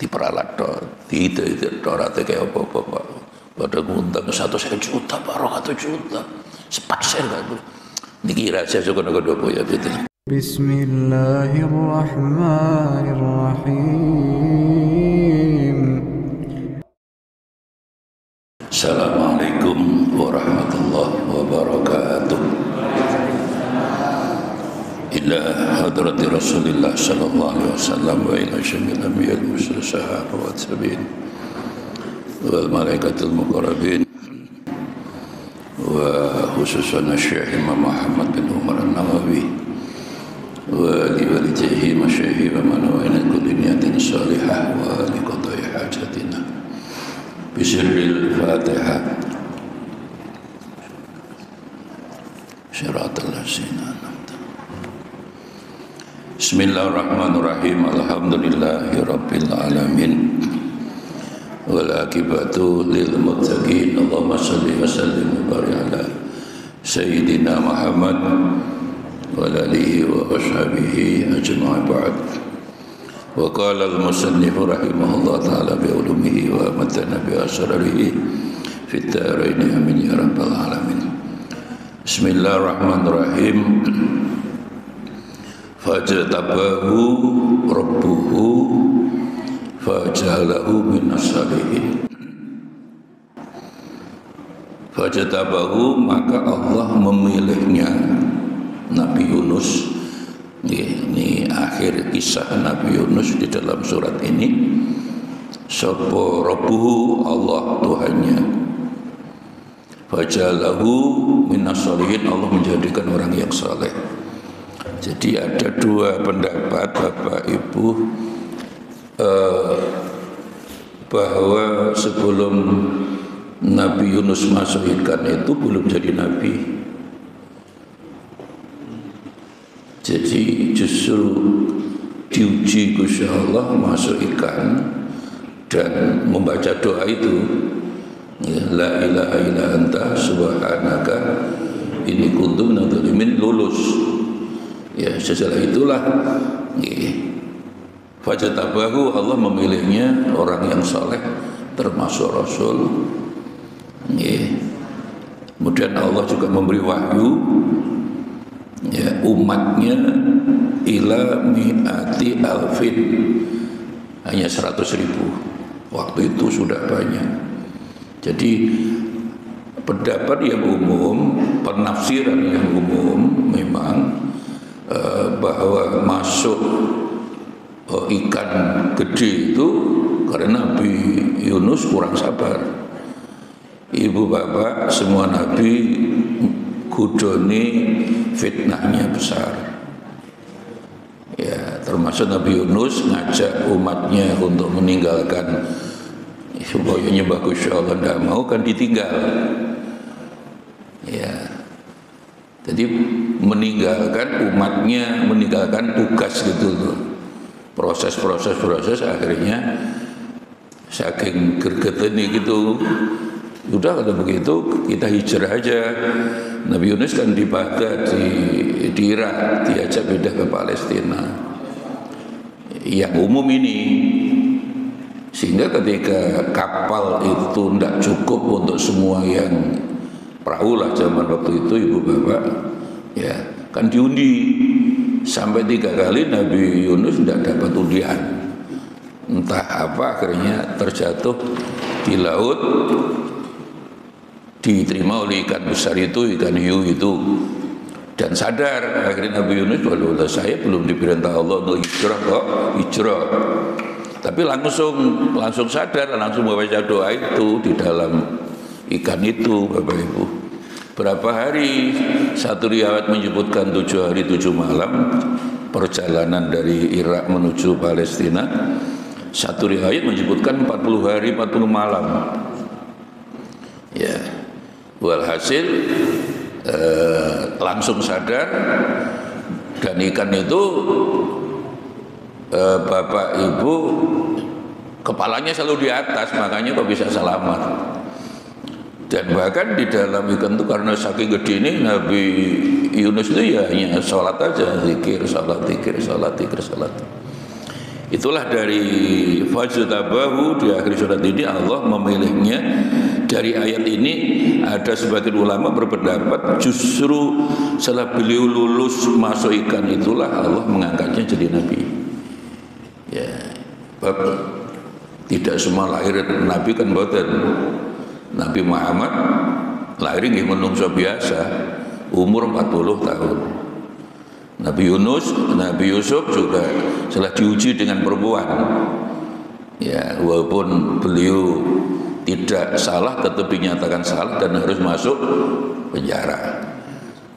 diperalat itu dorate kayak apa-apa Pak. Pada ngundang 100 juta, Pak, 200 juta. Sepasir kan. Niki rahasia saka-saka apa ya betul. Bismillahirrahmanirrahim. Assalamualaikum warahmatullahi wabarakatuh. Ila hadrati Rasulillah sallallahu alaihi wasallam wa ila syamil anbiya'il mursalin sahabati wa tabi'in wal malaikatil muqarrabin wa khususan Syekh Imam Muhammad bin Umar An-Nawawi wa li walidayhi masyayikh wa man wa ila kulli niyatin salihah wa li qada'i hajatina bisirril Fatihah. Syiratal ladzina an'amta. Bismillahirrahmanirrahim. Alhamdulillahirabbil alamin. Wal akibatu lil muttaqin. Allahumma shalli wa sallim wa barik ala sayyidina Muhammad wa alihi wa ashabihi ajma'in ba'd. Wa qala al-musannif rahimahullah ta'ala bi ulumihi wa matana bi asrarihi fit darain amin ya rabbal alamin. Bismillahirrahmanirrahim. Fajtabahu rabbuhu fajalahu minas salihin. Fajtabahu, maka Allah memilihnya Nabi Yunus. Ini akhir kisah Nabi Yunus di dalam surat ini. Sapa rabbuhu, Allah Tuhannya. Fajalahu minas salihin, Allah menjadikan orang yang saleh. Jadi ada dua pendapat Bapak Ibu bahwa sebelum Nabi Yunus masuk ikan itu belum jadi nabi. Jadi justru diuji Gusti Allah masuk ikan dan membaca doa itu, la ilaha illa anta subhanaka inni kuntu minadz dzalimin, lulus. Ya, setelah itulah fajtabahu, Allah memilihnya orang yang saleh termasuk Rasul. Kemudian Allah juga memberi wahyu ya umatnya ila mi'ati alfin, hanya 100.000. Waktu itu sudah banyak. Jadi pendapat yang umum, penafsiran yang umum memang bahwa masuk ikan gede itu karena Nabi Yunus kurang sabar. Ibu bapak semua nabi kudoni fitnahnya besar. Ya, termasuk Nabi Yunus ngajak umatnya untuk meninggalkan supaya nyembah Gusti Allah, tidak mau kan ditinggal. Ya. Jadi meninggalkan umatnya, meninggalkan tugas gitu loh. Proses akhirnya saking gergetnya gitu. Udah kalau begitu kita hijrah aja. Nabi Yunus kan di Baghdad, di Irak, diajak pindah ke Palestina. Yang umum ini, sehingga ketika kapal itu tidak cukup untuk semua yang perahu lah zaman waktu itu ibu bapak, ya kan diundi sampai 3 kali Nabi Yunus tidak dapat undian. Entah apa akhirnya terjatuh di laut, diterima oleh ikan besar itu, ikan hiu itu, dan sadar akhirnya Nabi Yunus, waduh saya belum diperintah Allah untuk hijrah kok, hijrah. Tapi langsung sadar, langsung membaca doa itu di dalam ikan itu, Bapak Ibu. Berapa hari? Satu riwayat menyebutkan 7 hari 7 malam perjalanan dari Irak menuju Palestina. Satu riwayat menyebutkan 40 hari 40 malam. Ya, walhasil langsung sadar, dan ikan itu Bapak Ibu kepalanya selalu di atas, makanya kok bisa selamat. Dan bahkan di dalam ikan itu karena saking gede ini, Nabi Yunus itu ya hanya sholat aja, zikir, sholat, zikir, sholat, zikir, sholat. Itulah dari fajtabahu di akhir surat ini Allah memilihnya. Dari ayat ini ada sebagian ulama berpendapat justru setelah beliau lulus masuk ikan itulah Allah mengangkatnya jadi nabi. Ya, bab tidak semua lahir nabi kan boten. Nabi Muhammad lahir nggih menungso biasa, umur 40 tahun. Nabi Yunus, Nabi Yusuf juga setelah diuji dengan perempuan. Ya, walaupun beliau tidak salah tetap dinyatakan salah dan harus masuk penjara.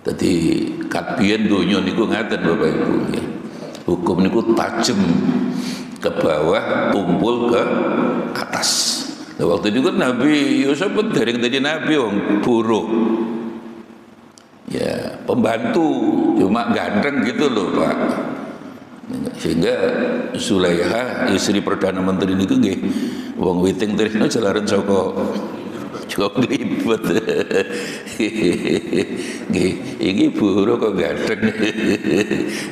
Jadi kabien dunia niku ngaten Bapak Ibu ya. Hukum niku tajam ke bawah, tumpul ke atas. Nah, waktu itu kan Nabi Yusuf pun dereng dadi nabi wong buruh. Ya, pembantu cuma ganteng gitu loh Pak. Sehingga Zulaiha istri Perdana Menteri niku nggih wong witing tresno jalaran saka ribet. Nggih, iki buruh kok ganteng.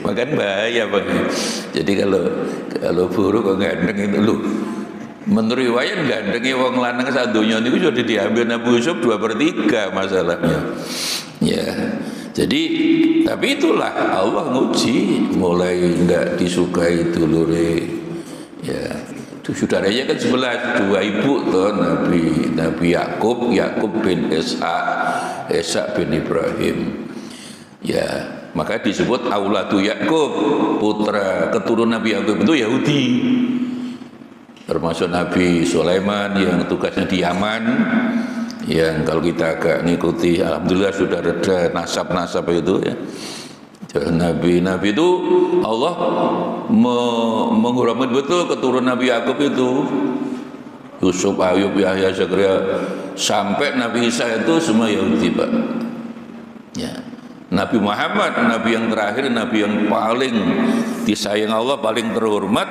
Makan bahaya Pak. Jadi kalau buruh kok ganteng itu lho. Menurut riwayat gantengnya wong lanang sak donya niku sudah diambil Nabi Yusuf 2/3 masalahnya. Ya. Jadi tapi itulah Allah nguji mulai enggak disukai dulure. Ya. Itu saudaranya kan 11, 2 ibu tuh Nabi Yakub bin Ishak bin Ibrahim. Ya, maka disebut auladu Yakub, putra keturunan Nabi Yakub itu Yahudi. Termasuk Nabi Sulaiman yang tugasnya di Yaman, yang kalau kita agak ngikuti alhamdulillah sudah reda nasab-nasab itu ya. Nabi itu Allah menghormati betul keturunan Nabi Yakub itu, Yusuf, Ayub, Yahya, Zakaria, sampai Nabi Isa itu semua Yahudi Pak. Ya. Nabi Muhammad, Nabi yang terakhir, Nabi yang paling disayang Allah, paling terhormat,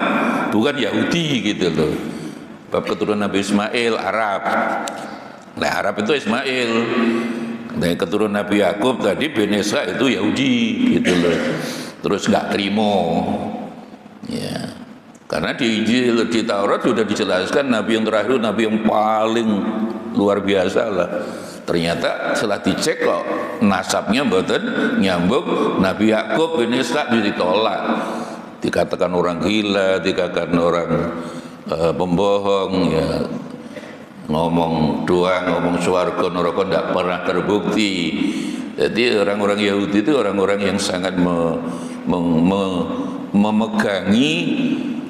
bukan Yahudi gitu loh. Bab keturunan Nabi Ismail, Arab. Nah Arab itu Ismail. Nah keturunan Nabi Yakub tadi bin Ishak itu Yahudi gitu loh. Terus nggak terima. Ya. Karena di Injil, di Taurat sudah dijelaskan Nabi yang terakhir, Nabi yang paling luar biasa lah. Ternyata setelah dicek kok nasabnya mboten nyambung, Nabi Yakub bin Ishak ditolak. Dikatakan orang gila, dikatakan orang pembohong ya. Ngomong doang, ngomong swarga neraka tidak pernah terbukti. Jadi orang-orang Yahudi itu orang-orang yang sangat memegangi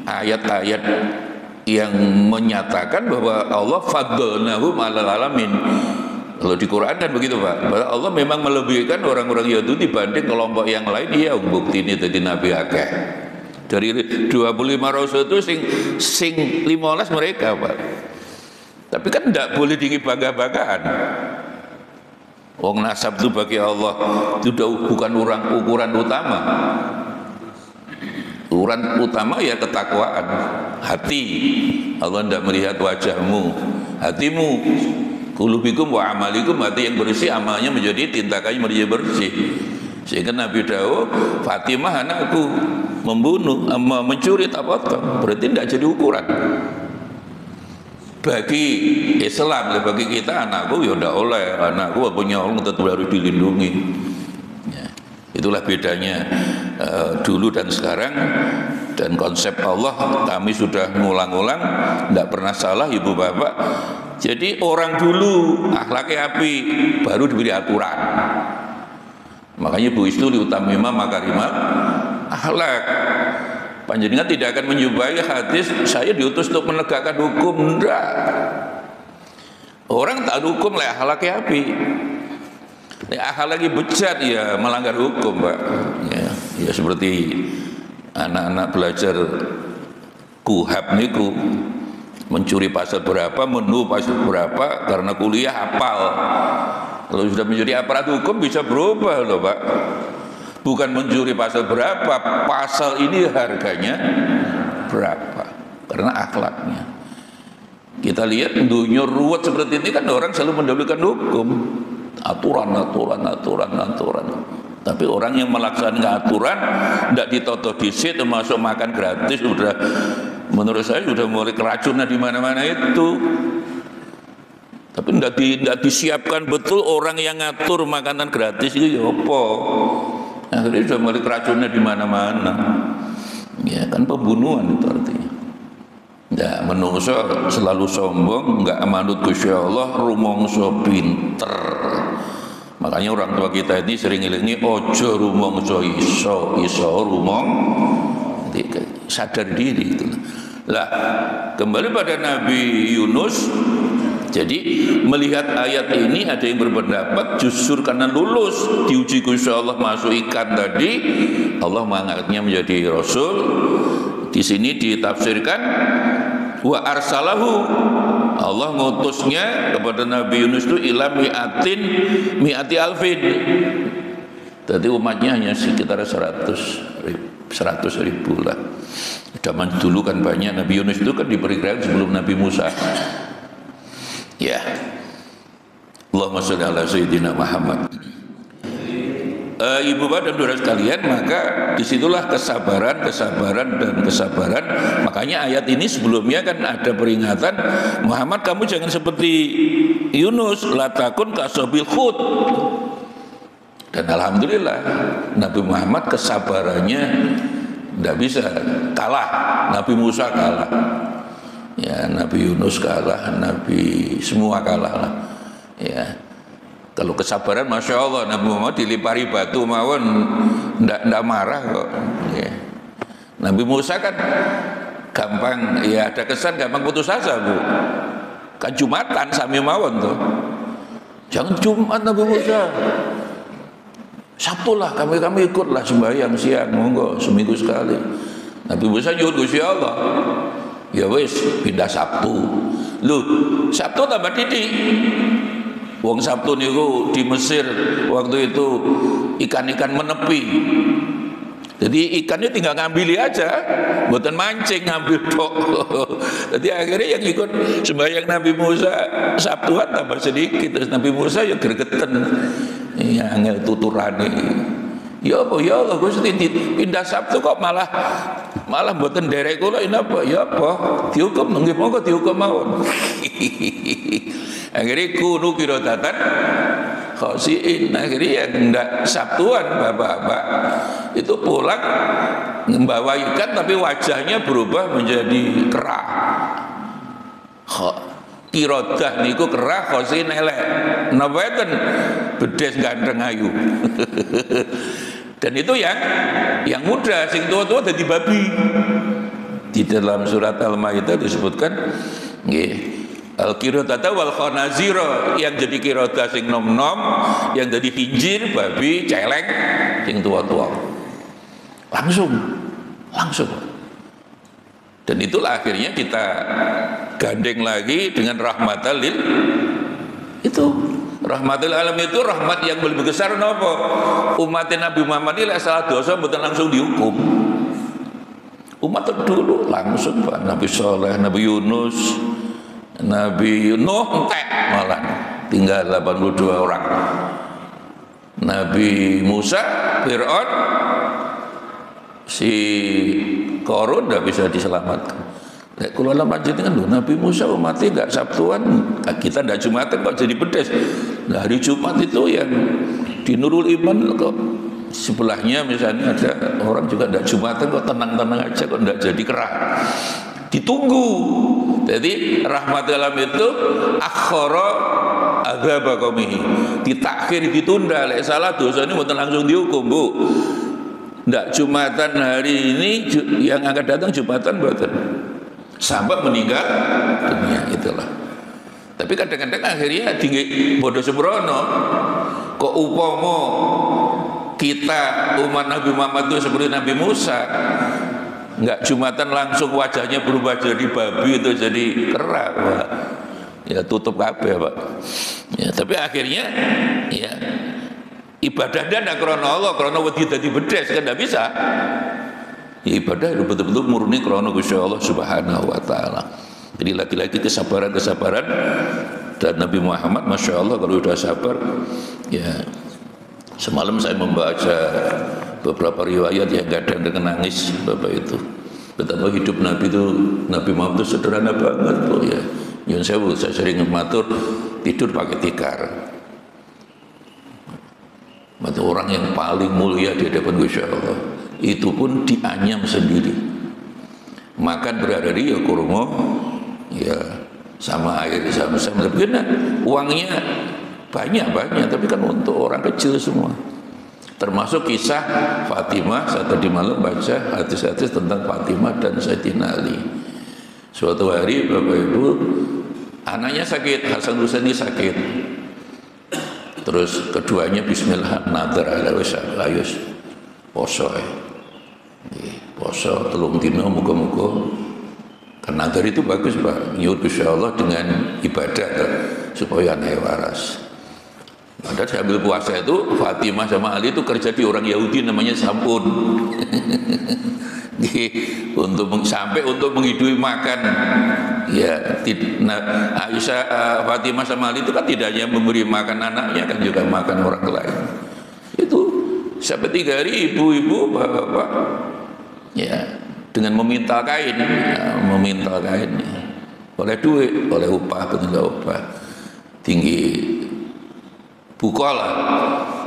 ayat-ayat yang menyatakan bahwa Allah faddalnahum 'alal alamin. Kalau di Quran kan begitu Pak, bahwa Allah memang melebihkan orang-orang Yahudi dibanding kelompok yang lain. Iya, bukti ini tadi Nabi akeh. Dari 25 rasul itu sing 15 mereka Pak. Tapi kan tidak boleh dibangga-banggakan. Wong nasab itu bagi Allah itu bukan ukuran utama. Ukuran utama ya ketakwaan, hati. Allah tidak melihat wajahmu, hatimu. Qulubikum wa amalikum, hati yang bersih, amalnya menjadi tindakannya menjadi bersih. Sehingga Nabi Daud, Fatimah anakku membunuh, mencuri tak potong, berarti tidak jadi ukuran. Bagi Islam, bagi kita anakku ya tidak oleh, anakku punya Allah tetap harus dilindungi. Ya, itulah bedanya dulu dan sekarang. Dan konsep Allah kami sudah ngulang-ulang, tidak pernah salah ibu bapak. Jadi orang dulu akhlaknya api, baru diberi aturan. Makanya Bu Istu diutamima makarimah akhlak. Panjenengan tidak akan menjumpai hadis saya diutus untuk menegakkan hukum, enggak. Orang tak hukum lah akhlaknya api. Akhlak lagi bejat ya melanggar hukum, Pak. Ya seperti anak-anak belajar kuhab niku, mencuri pasal berapa, menu pasal berapa, karena kuliah hafal. Kalau sudah menjadi aparat hukum bisa berubah loh Pak. Bukan mencuri pasal berapa, pasal ini harganya berapa, karena akhlaknya. Kita lihat dunia ruwet seperti ini kan orang selalu mendahulukan hukum, aturan. Tapi orang yang melaksanakan aturan tidak ditoto disit termasuk makan gratis sudah, menurut saya sudah mulai keracunan di mana-mana itu. Tapi tidak disiapkan betul orang yang ngatur makanan gratis itu ya apa? Akhirnya sudah mulai keracunan di mana-mana. Ya kan pembunuhan itu artinya. Ya menungso selalu sombong, enggak manut Gusti Allah, rumangsa pinter. Makanya orang tua kita ini sering ngelingi ojo rumangsa iso rumong sadar diri itu. Lah kembali pada Nabi Yunus. Jadi melihat ayat ini ada yang berpendapat justru karena lulus diuji Gusti Allah masuk ikan tadi, Allah mengangkatnya menjadi rasul. Di sini ditafsirkan wa arsalahu, Allah ngutusnya kepada Nabi Yunus itu ila mi'ati alfin. Jadi umatnya hanya sekitar 100 ribu lah. Zaman dulu kan banyak. Nabi Yunus itu kan diperkirakan sebelum Nabi Musa. Ya, Allahumma sholli ala Sayyidina Muhammad. Ibu bapak dan saudara sekalian, maka disitulah kesabaran. Makanya ayat ini sebelumnya kan ada peringatan, Muhammad kamu jangan seperti Yunus, la takun kasabil hut. Dan alhamdulillah Nabi Muhammad kesabarannya tidak bisa kalah, Nabi Musa kalah. Ya, Nabi Yunus kalah, Nabi semua kalah lah. Ya, kalau kesabaran, masya Allah, Nabi Muhammad dilipari batu mawon, ndak marah kok. Ya. Nabi Musa kan gampang, ya ada kesan gampang putus asa bu. Kan Jumatan sami mawon tuh. Jangan Jumat Nabi Musa. Sabtu lah kami ikutlah sembahyang siang, monggo seminggu sekali. Nabi Musa nyuwun Gusti Allah. Ya wis pindah Sabtu. Loh, Sabtu tambah titik. Wong Sabtu niku di Mesir waktu itu ikan-ikan menepi. Jadi ikannya tinggal ngambil aja, bukan mancing ngambil tok. Jadi akhirnya yang ikut sembahyang Nabi Musa Sabtuan tambah sedikit, terus Nabi Musa ya gregeten. Ya angel tuturane. Ya apa ya Allah Gusti pindah Sabtu kok malah mboten derek kula ini apa? Ya apa? Dihukum nggih monggo dihukum mawon. Akhirnya kuno kirodatan khosiin. Akhirnya yang ndak Sabtuan bapak-bapak itu pulang membawa ikan tapi wajahnya berubah menjadi kerah. Kirodah niku kerah khosin elek. Napa eten bedes ganteng ayu. Dan itu yang muda, sing tua-tua jadi babi. Di dalam surat Al-Maidah disebutkan nggih, al-qiradata wal khanazira, yang jadi qirodah sing nom-nom, yang jadi khinjir babi celeng sing tua-tua. Langsung. Dan itulah akhirnya kita gandeng lagi dengan rahmatal lil itu. Rahmatul alam itu rahmat yang lebih besar napa? Umat Nabi Muhammad ini salah dosa mboten langsung dihukum. Umat dulu langsung Pak, Nabi Soleh, Nabi Yunus, Nabi Nuh entek malah tinggal 82 orang. Nabi Musa, Fir'aun, si Korun tidak bisa diselamatkan. Kalau lama jadi kan Nabi Musa umatnya nggak Sabtuan, kita tidak Jumatan kok jadi pedes. Nah hari Jumat itu yang di Nurul Iman kok sebelahnya misalnya ada orang juga tidak Jumatan kok tenang-tenang aja kok tidak jadi kerah. Ditunggu. Jadi rahmat alam itu akhara adzab qaumihi. Ditakhir, ditunda, lek salah dosa ini mboten langsung dihukum, Bu. Ndak Jumatan hari ini yang akan datang Jumatan mboten. Sampai meninggal dunia itulah. Tapi kadang-kadang akhirnya tinggi bodoh sembrono. Kok upomo kita umat Nabi Muhammad itu seperti Nabi Musa, nggak Jumatan langsung wajahnya berubah jadi babi itu jadi kera, Pak. Ya tutup kabeh, Pak. Ya, tapi akhirnya ya ibadah dan krono Allah, krono wedi dadi bedes kan tidak bisa. Ya, ibadah itu betul-betul murni karena Gusti Allah Subhanahu wa taala. Jadi lagi-lagi kesabaran dan Nabi Muhammad masya Allah kalau sudah sabar ya Semalam saya membaca beberapa riwayat yang kadang-kadang nangis Bapak itu. Betapa hidup Nabi itu, Nabi Muhammad itu sederhana banget loh ya. Nyun sewu, saya sering matur tidur pakai tikar. Itu orang yang paling mulia di hadapan Gusti Allah. Itu pun dianyam sendiri. Makan berhari-hari ya kurma, ya sama air sama-sama. Tapi kan uangnya banyak, tapi kan untuk orang kecil semua. Termasuk kisah Fatimah, saya tadi malam baca hadis-hadis tentang Fatimah dan Sayyidina Ali. Suatu hari Bapak Ibu, anaknya sakit, Hasan Husaini sakit. Terus keduanya bismillah nadar alayus poso poso telung dino muga-muga. Kan nadar itu bagus Pak, nyuwun Gusti Allah dengan ibadah supaya anaknya waras. Padahal sambil puasa itu Fatimah sama Ali itu kerja di orang Yahudi namanya sampun. Sampai untuk menghidupi makan. Ya, Aisyah, Fatimah sama Ali itu kan tidak hanya memberi makan anaknya, kan juga makan orang lain. Itu sampai 3 hari ibu-ibu, bapak-bapak, ya dengan meminta kain, oleh duit, oleh upah, bentuk upah tinggi. Buka lah,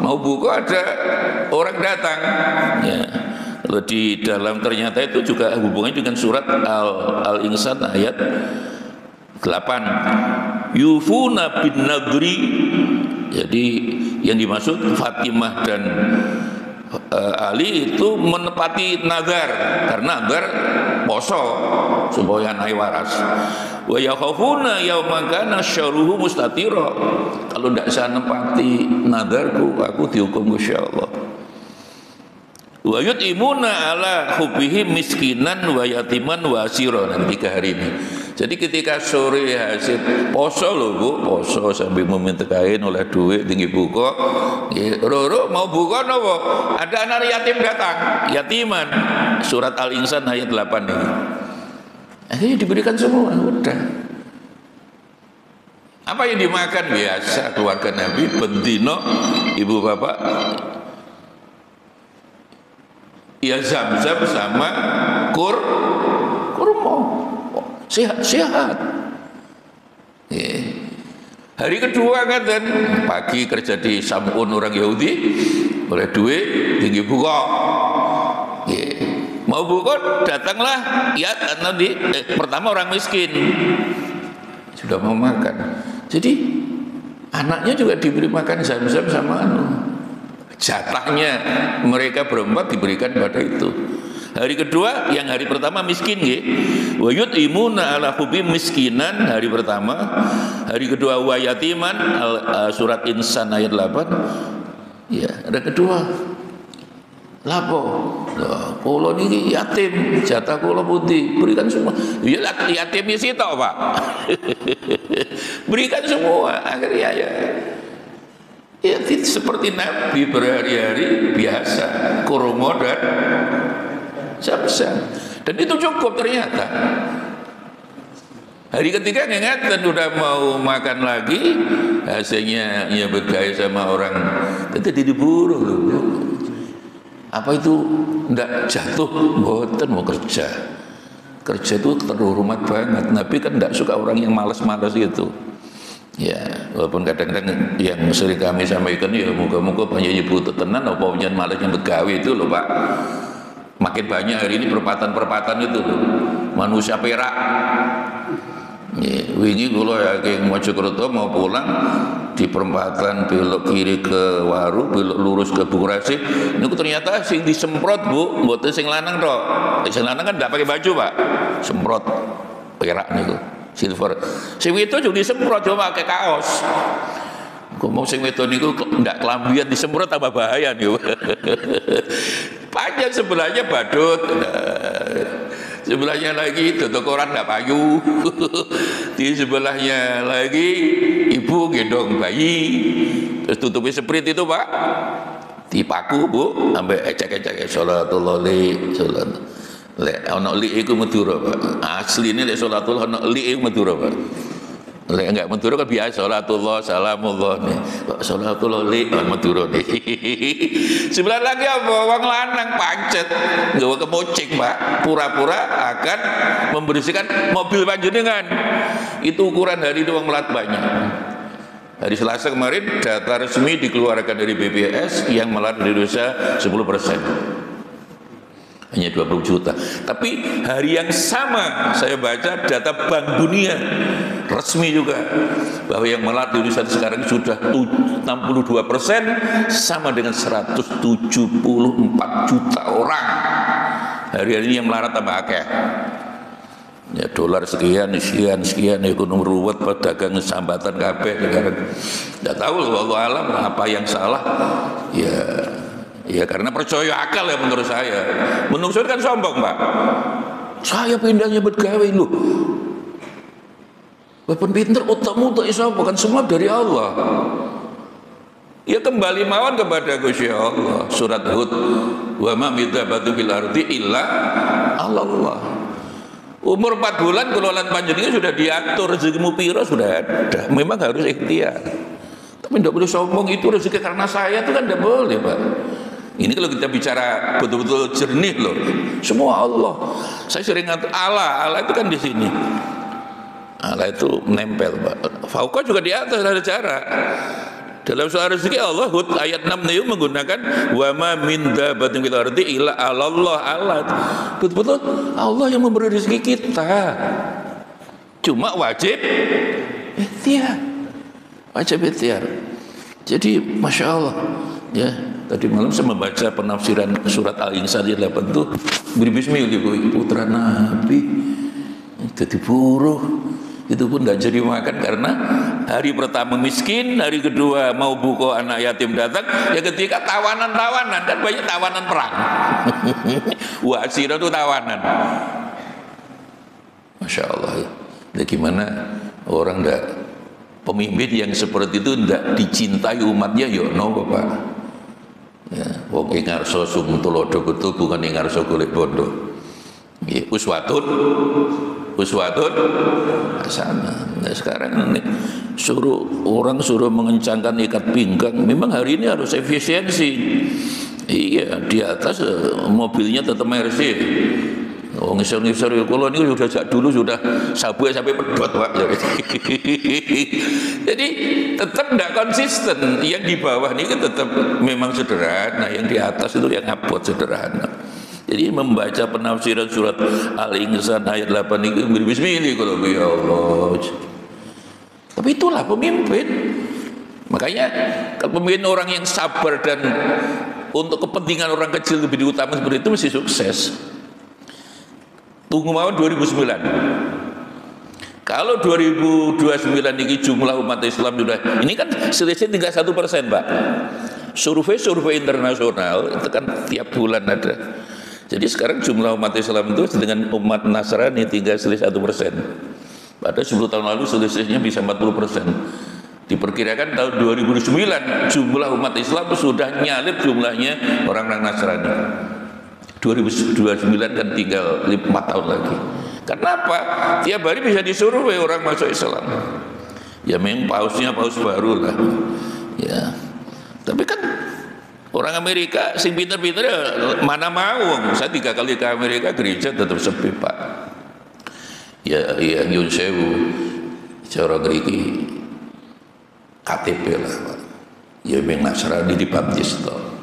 mau buka ada orang datang. Ya. Lalu di dalam ternyata itu juga hubungannya dengan surat Al-Insan ayat 8. Yufuna bin nadri. Jadi yang dimaksud Fatimah dan Ali itu menepati nazar, karena nazar poso supaya naik waras. Wa yakhafuna yauman kana syarruhu mustatira. Kalau tidak saya nepati nazarku, aku dihukum Gusti Allah. Wa yut'imuna ala hubbihi miskinan wa yatiman wa asira. Nanti 3 hari ini. Jadi ketika sore hasil poso loh Bu, poso sambil meminta kain oleh duit tinggi buka. Roro mau buka nopo? Ada anak yatim datang, yatiman. Surat Al-Insan ayat 8 ini. Akhirnya diberikan semua, udah. Apa yang dimakan biasa keluarga Nabi, bendino, ibu bapak, ya zam-zam sama kurma, sehat-sehat. Hari kedua kan, pagi kerja di Samun orang Yahudi, oleh duit tinggi buka. Mau buka datanglah, ya nanti pertama orang miskin sudah mau makan. Jadi anaknya juga diberi makan zam-zam sama jatahnya mereka berempat diberikan pada itu. Hari kedua, yang hari pertama miskin wa yut'imuna ala hubbi miskinan hari pertama. Hari kedua wa yatiman surat Insan ayat 8. Ya, ada kedua. Lapo, kula niki yatim, jatah kula putih, berikan semua. Ya yatim isi tok, Pak. Berikan semua. Akhirnya ya seperti Nabi berhari-hari biasa, kurma dan zam-zam. Dan itu cukup ternyata. Hari ketiga ngingatan udah mau makan lagi, hasilnya ya bergaya sama orang, tadi diburu loh. Apa itu ndak jatuh, mboten mau kerja. Kerja itu terhormat banget. Nabi kan ndak suka orang yang malas-malas gitu. Ya, walaupun kadang-kadang yang sering kami sampaikan ya moga-moga banyak ibu tenan apa punya malas yang begawe itu loh Pak. Makin banyak hari ini perempatan-perempatan itu loh. Manusia perak. Ya, wingi kula yakin Mojokerto mau pulang di perempatan belok kiri ke Waru, belok lurus ke Bukurasi. Niku ternyata sing disemprot Bu, mboten sing lanang tok. Sing lanang kan ndak pakai baju Pak. Semprot perak niku, silver. Sing wedok juga disemprot cuma pakai kaos. Ngomong sing wedok niku ndak kelambian disemprot tambah bahaya niku. Panjang sebelahnya badut. Sebelahnya lagi tutup koran ndak payu. Di sebelahnya lagi ibu gendong bayi. Terus tutupi sprint itu Pak. Dipaku Bu sampai ecek-ecek sholatullah li sholat. Lek ana li iku Madura Pak. Asline lek sholatullah ana li iku Madura Pak. Lek enggak menturu kan biasa salatullah salamullah nih. Salatullah li menturu nih. Sebelah lagi apa? Wong lanang pancet nggawa kemocing, Pak. Pura-pura akan membersihkan mobil panjenengan. Itu ukuran hari itu wong melat banyak. Hari Selasa kemarin data resmi dikeluarkan dari BPS yang melat di Indonesia 10%. Hanya 20 juta. Tapi hari yang sama saya baca data Bank Dunia resmi juga bahwa yang melat di Indonesia sekarang sudah 62%, sama dengan 174 juta orang. Hari ini yang melarat tambah akeh. Ya dolar sekian, ekonomi ruwet, pedagang sambatan kabeh sekarang. Tidak tahu wallahu alam apa yang salah. Ya karena percaya akal ya menurut saya. Menurut saya kan sombong, Pak. Saya pindahnya bergawe lu. Bapak pinter otakmu tak iso kan semua dari Allah. Ya kembali mawon kepada Gusti Allah. Surat Hud, wa ma midzabatu bil ardi illa Allah. Umur 4 bulan kelolaan panjenengan sudah diatur, rezekimu piro sudah ada. Memang harus ikhtiar. Tapi tidak boleh sombong itu rezeki karena saya itu kan tidak boleh, Pak. Ini kalau kita bicara betul-betul jernih loh, semua Allah. Saya sering ngatur Allah itu kan di sini. Allah itu menempel, Pak. Fauqa juga di atas ada cara. Dalam soal rezeki Allah Hud ayat 6 itu menggunakan wa ma min dabbatin fil ardi illa Allah. Betul-betul Allah yang memberi rezeki kita. Cuma wajib ikhtiar. Jadi Masya Allah ya. Tadi malam saya membaca penafsiran surat Al-Insan ayat 8 itu berbismillah putra Nabi jadi buruh itu pun tidak jadi makan karena hari pertama miskin, hari kedua mau buka anak yatim datang, ya ketika tawanan dan banyak tawanan perang. Wasirah itu tawanan. Masya Allah. Ya gimana orang pemimpin yang seperti itu tidak dicintai umatnya, ya no Bapak. Ya, wong ing ngarsa sumtulodo betul bukan ing ngarsa golek bondo. Nggih, uswatun hasanah. Nah, sekarang ini orang suruh mengencangkan ikat pinggang. Memang hari ini harus efisiensi. Iya, di atas mobilnya tetap Mercy. Oh, ngisor-ngisor kalau ini sudah sejak dulu sudah sabu sampai pedot, Pak. Jadi tetap tidak konsisten. Yang di bawah ini kan tetap memang sederhana, yang di atas itu yang abot sederhana. Jadi membaca penafsiran surat Al-Insan ayat 8 itu berbismillah kalau ya Allah. Tapi itulah pemimpin. Makanya kepemimpinan orang yang sabar dan untuk kepentingan orang kecil lebih diutamakan seperti itu mesti sukses. Tunggu mawon 2009. Kalau 2029 ini jumlah umat Islam sudah, ini kan selisih tinggal 1%, Pak. Survei internasional itu kan tiap bulan ada. Jadi sekarang jumlah umat Islam itu dengan umat Nasrani tinggal selisih 1%. Padahal 10 tahun lalu selisihnya bisa 40%. Diperkirakan tahun 2009 jumlah umat Islam sudah nyalip jumlahnya orang-orang Nasrani. 2029 kan tinggal 4 tahun lagi. Kenapa? Tiap hari bisa disurvei orang masuk Islam. Ya memang pausnya paus baru lah. Ya. Tapi kan orang Amerika sing pinter-pinter mana mau. Saya 3 kali ke Amerika gereja tetap sepi, Pak. Ya yang Yun Sewu cara ngriki KTP lah, Pak. Ya memang Nasrani dibaptis toh.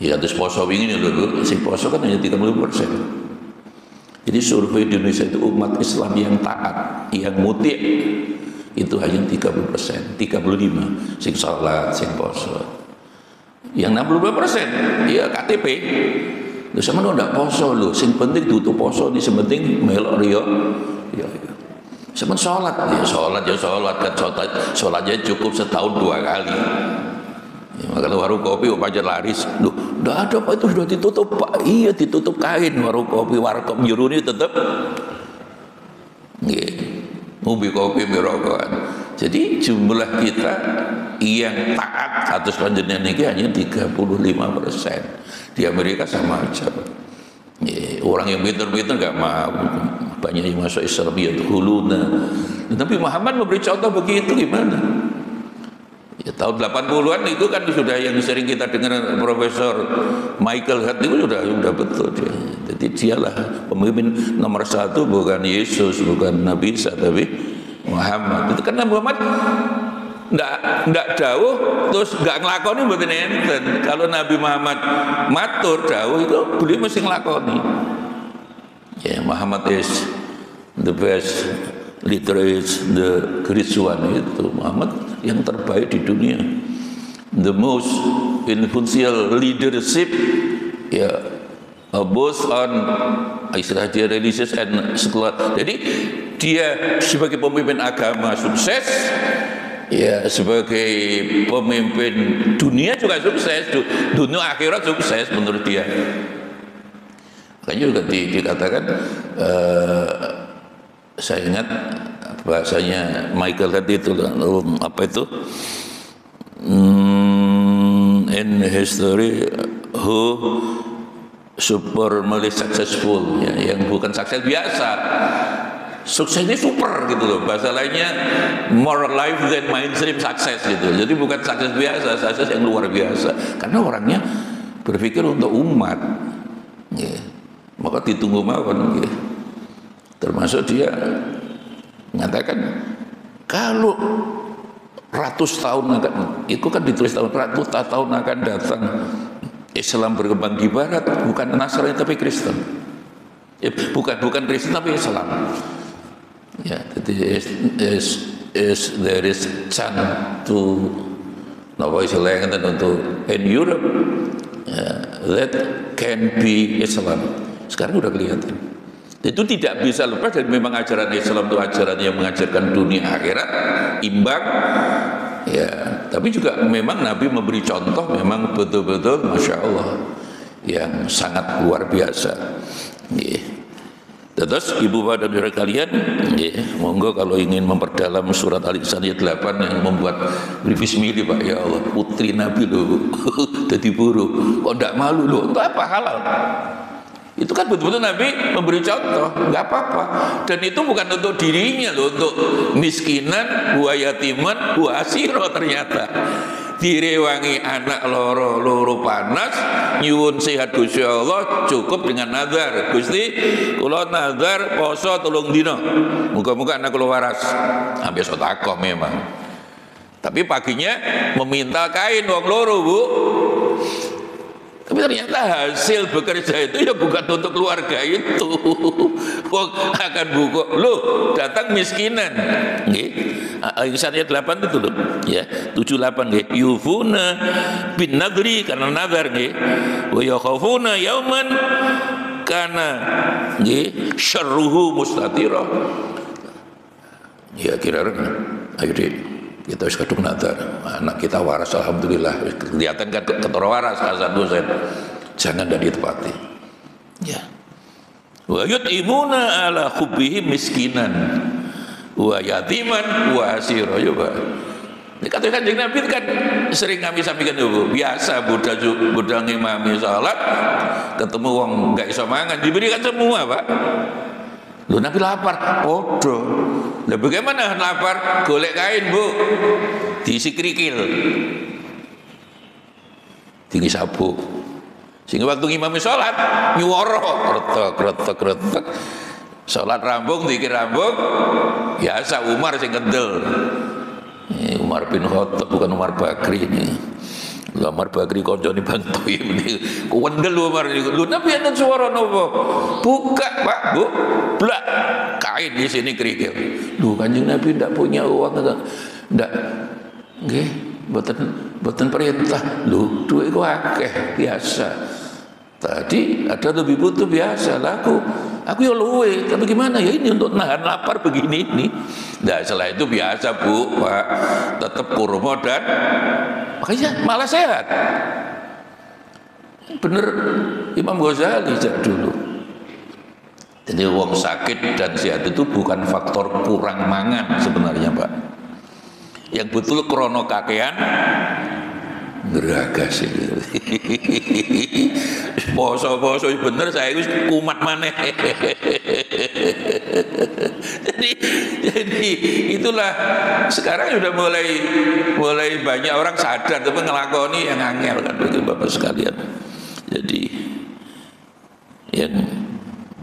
Ya terus poso ini lho, si poso kan hanya 30%. Jadi survei di Indonesia itu umat Islam yang taat, yang muti itu hanya 30%, 35 sing salat, sing poso. Yang 62% ya KTP. Lho sama ndak poso lho, sing penting tutup poso di sementing melok riyo. Ya. Sama salat kan salatnya cukup setahun 2 kali. Ya, makanya warung kopi pajar laris. Loh, udah ada Pak, itu sudah ditutup Pak. Iya ditutup kain warung kopi, warkop juru ini tetap ngopi kopi mirokokan. Jadi jumlah kita yang taat atas panjenengan ini hanya 35%. Di Amerika sama aja. Orang yang pintar-pintar nggak mau, banyak yang masuk Islam ya huluna Nabi Muhammad memberi contoh begitu gimana? Ya, tahun 80-an itu kan sudah yang sering kita dengar Profesor Michael Hart itu sudah betul dia. Jadi dialah pemimpin nomor satu, bukan Yesus, bukan Nabi Isa, tapi Muhammad. Itu karena Muhammad ndak jauh terus nggak ngelakoni mboten enten. Kalau Nabi Muhammad matur jauh itu beliau mesti ngelakoni. Ya, Muhammad is the best leader, is the great one. Itu Muhammad yang terbaik di dunia, the most influential leadership, ya, both on istilahnya religious and secular. Jadi dia sebagai pemimpin agama sukses, ya, sebagai pemimpin dunia juga sukses, dunia akhirat sukses menurut dia. Makanya juga dikatakan, saya ingat bahasanya Michael tadi itu, apa itu, in history who superly successful, ya, yang bukan sukses biasa, suksesnya super gitu loh, bahasa lainnya more life than mainstream success gitu. Jadi bukan sukses biasa, sukses yang luar biasa, karena orangnya berpikir untuk umat, ya. Maka ditunggu mawon, ya. Termasuk dia mengatakan kalau ratus tahun akan, itu kan ditulis ratus tahun akan datang, Islam berkembang di Barat, bukan Nasrani tapi Kristen, bukan Kristen tapi Islam. Ya, jadi there is chance to, apa istilahnya untuk in Europe, that can be Islam. Sekarang udah kelihatan. Itu tidak bisa lepas dari memang ajaran Islam itu ajaran yang mengajarkan dunia akhirat imbang, ya. Tapi juga memang Nabi memberi contoh memang betul-betul Masya Allah yang sangat luar biasa, ya. Terus ibu bapak dan saudara kalian, ya, monggo kalau ingin memperdalam surat Al-Insan ayat 8 yang membuat bismillah, Pak, ya Allah, putri Nabi loh jadi buruh kok tidak malu loh, untuk apa halal? Itu kan betul-betul Nabi memberi contoh, nggak apa-apa. Dan itu bukan untuk dirinya loh, untuk miskinan, wa yatiman, wa asiro. Ternyata direwangi anak loro panas, nyuwun sehat Gusti Allah, cukup dengan nazar. Gusti, kula nazar poso 3 dina, muga-muga anak kula waras. Sampai sedekah memang. Tapi paginya meminta kain wong loro, Bu. Tapi ternyata hasil bekerja itu ya bukan untuk keluarga itu. Wong akan buka, loh, datang miskinan. Nggih. Insan ayat 8 itu loh. Ya, 78 nggih. Yufuna bin nadri, karena nazar nggih. Wa yakhafuna yauman kana nggih syarruhu mustatira. Ya kira-kira ayo Dik, kita harus kadung nazar, anak kita waras, alhamdulillah, kelihatan kan ketara waras Hasan Husain, jangan tidak ditepati, ya. Wa yut'imuna ala hubbihi miskinan wa yatiman wa asira. Coba dikatakan Kanjeng Nabi kan sering kami sampaikan itu, biasa budal ngimami salat ketemu wong nggak iso mangan diberikan semua, Pak. Loh, Nabi lapar, podo. Lah bagaimana lapar? Golek kain, Bu. Diisi kerikil. Tinggi sabuk. Sehingga waktu ngimami sholat, nyuwara, kretek. Sholat rambung, dikir rambung, biasa Umar sing kendel. Ini Umar bin Khattab, bukan Umar Bakri ini. Umar Bakri konjone Bang Toyib ini kuwendel Umar niku. Lho Nabi enten swara napa? Buka, Pak, Bu. Blak kain di sini kerikil. Lho Kanjeng Nabi ndak punya uang ndak. Nggih, mboten perintah. Lho duit ku akeh biasa. Tadi ada lebih butuh biasa lah aku ya luwe, tapi gimana ya ini untuk nahan lapar begini ini. Nah setelah itu biasa, Bu, Pak, tetap kurma dan makanya malah sehat. Bener Imam Ghazali sejak dulu. Jadi wong sakit dan sehat itu bukan faktor kurang mangan sebenarnya, Pak. Yang betul krono kakean, Geragas itu. Poso-poso bener saya wis kumat maneh. jadi itulah sekarang sudah mulai banyak orang sadar tapi ngelakoni yang angel kan begitu Bapak sekalian. Jadi yang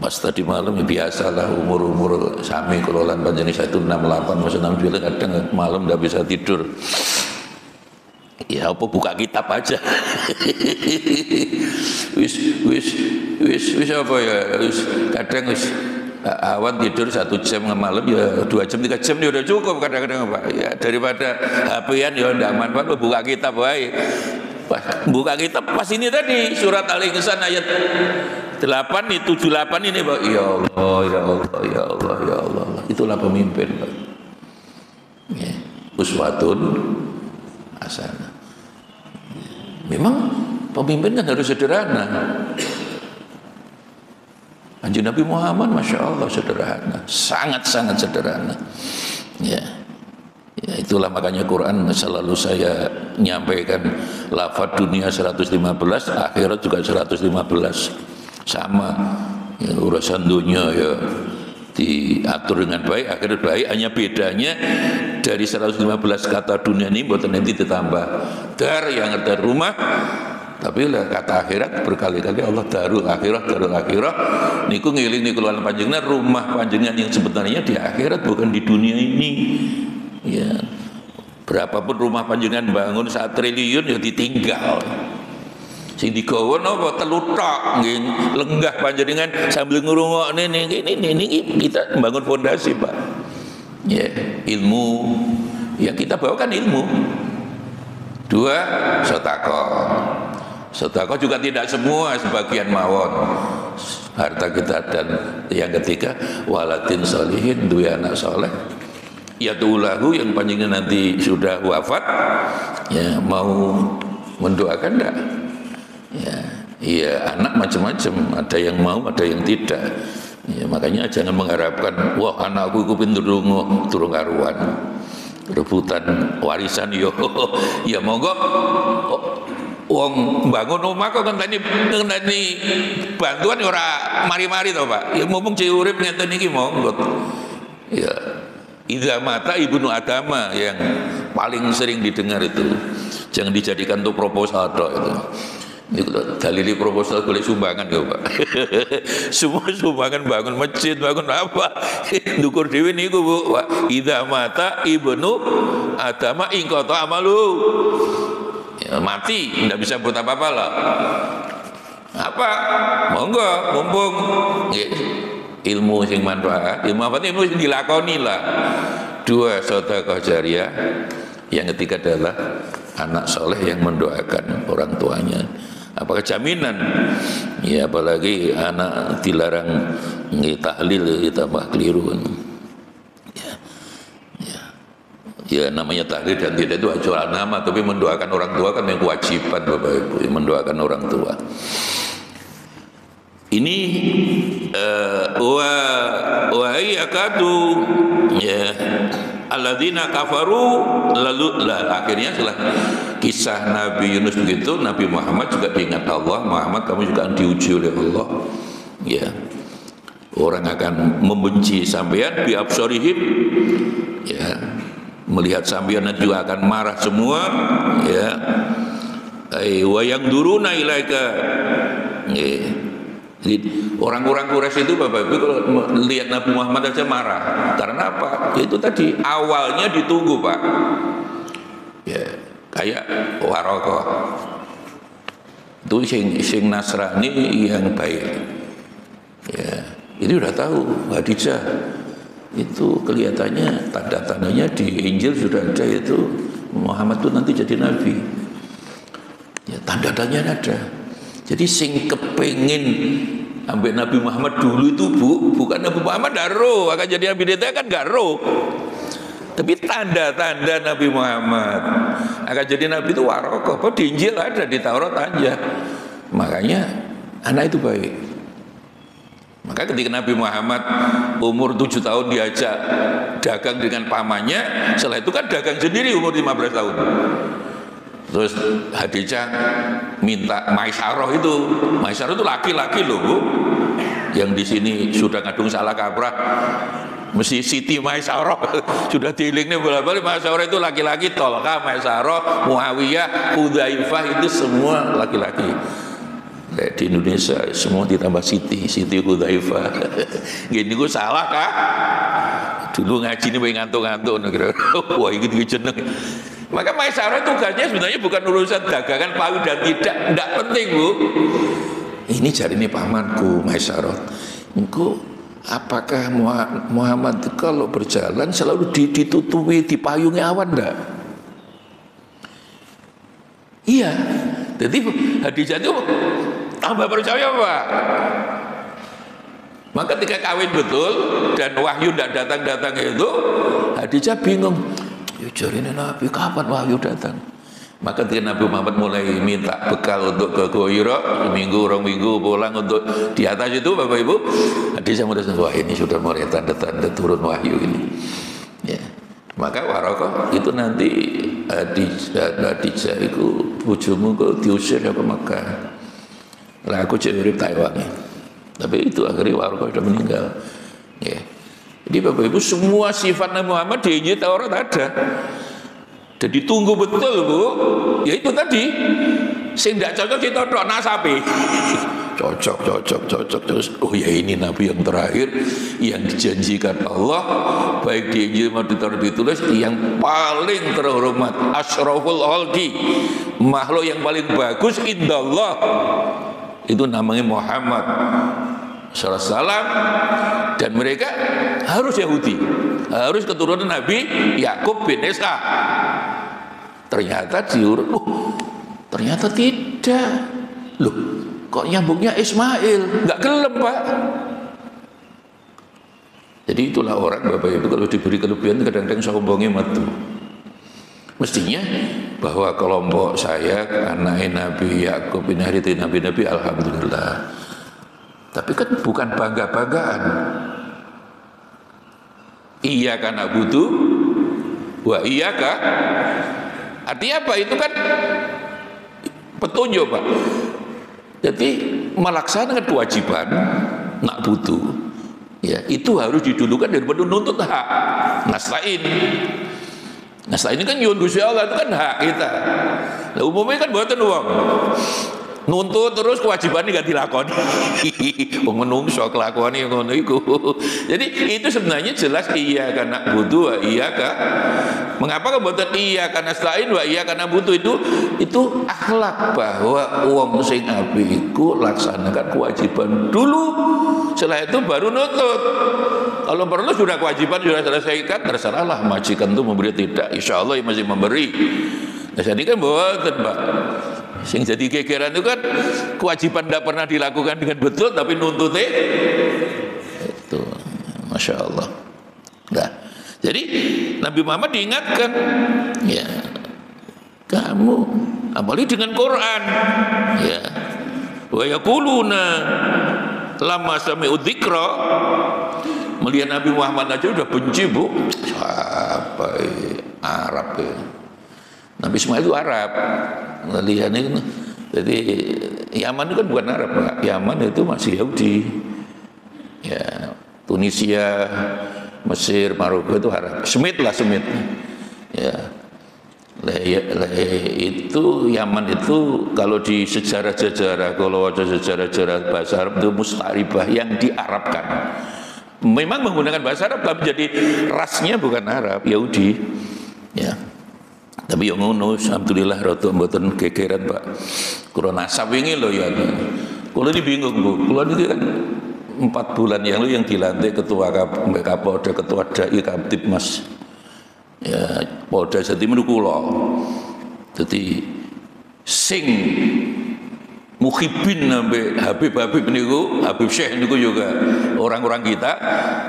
pas tadi malam ya biasalah umur sami kelolaan panjenengan itu 68 masuk 69 kadang malam tidak bisa tidur. Ya apa buka kitab aja. wis apa ya kadang awan tidur 1 jam malam ya 2 jam 3 jam ya udah cukup kadang-kadang Pak ya daripada HP-an ya ndak manfaat buka kitab wae. Buka kitab pas ini tadi surat Al-Insan ayat 8 nih 78 ini Pak. Ya Allah ya Allah ya Allah ya Allah. Itulah pemimpin Pak. Ya, uswatun hasanah. Memang pemimpin kan harus sederhana. Kanjeng Nabi Muhammad Masya Allah sederhana, sangat-sangat sederhana. Ya, itulah makanya Quran selalu saya nyampaikan lafaz dunia 115, akhirat juga 115 sama. Ya, urusan dunia ya diatur dengan baik, akhirat baik, hanya bedanya dari 115 kata dunia ini buatan nanti ditambah dar yang ada rumah, tapi lah kata akhirat berkali-kali Allah darul akhirah niku ngiling niku lan panjenengan rumah panjenengan yang sebenarnya di akhirat bukan di dunia ini ya. Berapapun rumah panjenengan bangun 1 triliun ya ditinggal. Sing digawa napa telutok nggih lenggah panjenengan sambil ngrungokne ini kita membangun fondasi Pak. Ya, ilmu yang kita bawa kan ilmu. 2 sedekah juga tidak semua, sebagian mawon harta kita. Dan yang ketiga waladin sholihin, duwe anak soleh ya tulahu yang panjenengan nanti sudah wafat ya mau mendoakan enggak. Ya anak macam-macam, ada yang mau, ada yang tidak. Ya, makanya jangan mengharapkan wah anakku itu pinter durung karuan rebutan warisan yo. Ya monggo wong bangun omah kok ngenteni bantuan ora mari-mari to Pak. Ya mumpung cek urip ngeten iki monggo. Ya idza mata ibnu adama yang paling sering didengar itu. Jangan dijadikan untuk proposal tok itu. Ini dalili proposal boleh sumbangan ya Pak. Semua sumbangan bangun masjid, bangun apa dukur dewi niku Bu. Idza mata ibnu adama ingqata amalu. Ya, mati tidak bisa buat apa-apa lah. Apa? Monggo mumpung ilmu sing manfaat, ilmu sing dilakoni lah. 2 sedekah jariyah. Yang ketiga adalah anak soleh yang mendoakan orang tuanya. Apakah jaminan? Ya apalagi anak dilarang tahlil tambah keliru. Ya namanya tahlil dan tidak itu acuan nama, tapi mendoakan orang tua kan yang kewajiban Bapak Ibu, mendoakan orang tua. Ini wa yakadu ya alladzina kafaru lalu akhirnya setelah kisah Nabi Yunus begitu, Nabi Muhammad juga diingat Allah, Muhammad kamu juga diuji oleh Allah. Ya. Orang akan membenci sampean bi absarihim. Ya. Melihat sampean juga akan marah semua, ya. Wa yang duruna ilaika. Ya. Jadi orang-orang Quraisy itu Bapak Ibu kalau lihat Nabi Muhammad saja marah. Karena apa? Itu tadi awalnya ditunggu Pak. Ya, kayak Warokoh. Itu sing Nasrani yang baik. Ya, ini udah tahu Khadijah. Itu kelihatannya tanda-tandanya di Injil sudah ada itu Muhammad itu nanti jadi nabi. Ya, tanda-tandanya ada. Jadi sing kepengin sampai Nabi Muhammad dulu itu bukan Nabi Muhammad daro akan jadi Nabi Deta kan gak roh. Tapi tanda-tanda Nabi Muhammad akan jadi Nabi itu Warokoh. Di Injil ada, di Taurat aja. Makanya anak itu baik. Maka ketika Nabi Muhammad umur 7 tahun diajak dagang dengan pamannya, setelah itu kan dagang sendiri umur 15 tahun. Terus Khadijah minta Maisarah itu. Maisarah itu laki-laki loh, Bu. Yang di sini sudah ngadung salah kaprah. Mesti Siti Maisarah. Sudah diilingnya bola-balik. Maisarah itu laki-laki. Tolka, Maisarah, Muawiyah, Hudzaifah itu semua laki-laki. Di Indonesia semua ditambah Siti Hudzaifah. Gini gue salah kah? Dulu ngaji ini pengen ngantuk-ngantuk. Wah ini jeneng. Maka Maisarah tugasnya sebenarnya bukan urusan dagangan payu dan tidak penting, Bu. Ini jari ini pamanku Maisarah. Engkau apakah Muhammad kalau berjalan selalu ditutupi dipayungi awan enggak? Iya. Jadi Khadijah itu tambah percaya, Pak. Maka ketika kawin betul dan wahyu tidak datang-datang itu, Khadijah bingung. Ya jari ini Nabi kapan wahyu datang? Maka ketika Nabi Muhammad mulai minta bekal untuk ke Hira, seminggu, 2 minggu pulang untuk di atas itu, Bapak Ibu, Khadijah merasa wah ini sudah mulai tanda-tanda turun wahyu ini. Ya. Maka Waraqah itu nanti Khadijah itu bojomu kok diusir ke Mekah. Lah aku cek urip Taiwan. Tapi itu akhirnya Waraqah sudah meninggal. Ya. Jadi Bapak Ibu semua sifat Nabi Muhammad di Injil Taurat ada. Jadi tunggu betul, Bu. Ya itu tadi. Sing ndak cocok ditodok nasabe. Cocok. Oh ya ini Nabi yang terakhir yang dijanjikan Allah baik di Injil maupun di Taurat ditulis yang paling terhormat, asyraful khalqi, makhluk yang paling bagus indallah. Itu namanya Muhammad sallallahu alaihi wasallam, dan mereka harus Yahudi, harus keturunan Nabi Yakub bin Ishak. Ternyata diurut, ternyata tidak. Loh, kok nyambungnya Ismail? Enggak gelem, Pak. Jadi itulah orang Bapak Ibu kalau diberi kelebihan kadang-kadang sombongnya metu. Mestinya bahwa kelompok saya anak Nabi Yakub bin Harith Nabi-Nabi, alhamdulillah. Tapi kan bukan bangga-banggaan. Iyyaka na'budu wa iyyaka. Artinya apa? Itu kan petunjuk, Pak. Jadi melaksanakan kewajiban na'budu, ya itu harus didulukan daripada nuntut hak. Nasta'in ini kan nyuwun Gusti Allah, itu kan hak kita. Nah umumnya kan buatan uang. Nuntut terus kewajibannya gak dilakoni. Menungso kelakuannya ngono iku. Jadi itu sebenarnya jelas iyyaka na'budu wa iyyaka. Mengapa kebutuhan iyyaka nasta'in wa iyyaka na'budu itu akhlak bahwa wong sing apik iku laksanakan kewajiban dulu. Setelah itu baru nutut. Kalau perlu sudah kewajiban sudah selesaikan, terserahlah majikan itu memberi tidak. Insya Allah masih memberi. Nah jadi kan boten, Pak. Sing jadi gegeran itu kan kewajiban tidak pernah dilakukan dengan betul tapi nuntutnya itu, Masya Allah. Nah, jadi Nabi Muhammad diingatkan, ya kamu apalagi dengan Quran, ya wa yaquluna lama sami'u dzikra. Melihat Nabi Muhammad aja udah benci, Bu. Siapa Arab ya? Nabi Ismail itu Arab. Lihat ini, jadi Yaman itu kan bukan Arab, Pak. Yaman itu masih Yahudi. Ya, Tunisia, Mesir, Maroko itu Arab. Semit. Ya. Itu Yaman itu kalau di sejarah-sejarah, kalau ada sejarah-sejarah bahasa Arab itu mustaribah yang diarabkan. Memang menggunakan bahasa Arab tapi jadi rasnya bukan Arab, Yahudi. Ya. Tapi yang ngono, alhamdulillah rada mboten gegeran, Pak. Kula nasab wingi lho ya. Kula ini bingung, Bu. Kula ini kan 4 bulan yang lalu yang dilantik ketua Kapolda, ketua Dai Kamtibmas. Ya, Polda Jatim kula. Dadi sing mukhibin sampai Habib niku, Habib Syekh niku juga orang-orang kita.